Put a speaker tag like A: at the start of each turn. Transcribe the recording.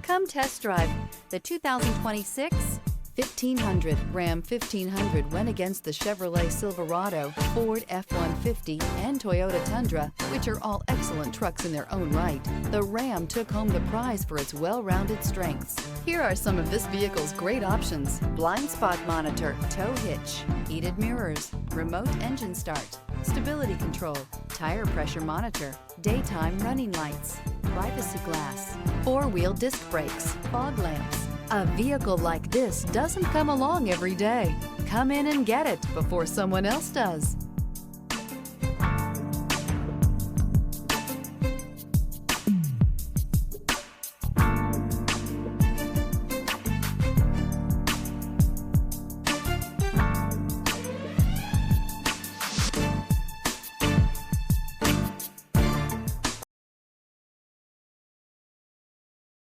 A: Come test drive the 2026 1500. Ram 1500 went against the Chevrolet Silverado, Ford F-150, and Toyota Tundra, which are all excellent trucks in their own right. The Ram took home the prize for its well-rounded strengths. Here are some of this vehicle's great options: blind spot monitor, tow hitch, heated mirrors, remote engine start, stability control, tire pressure monitor, daytime running lights, privacy glass, four-wheel disc brakes, fog lamps. A vehicle like this doesn't come along every day. Come in and get it before someone else does.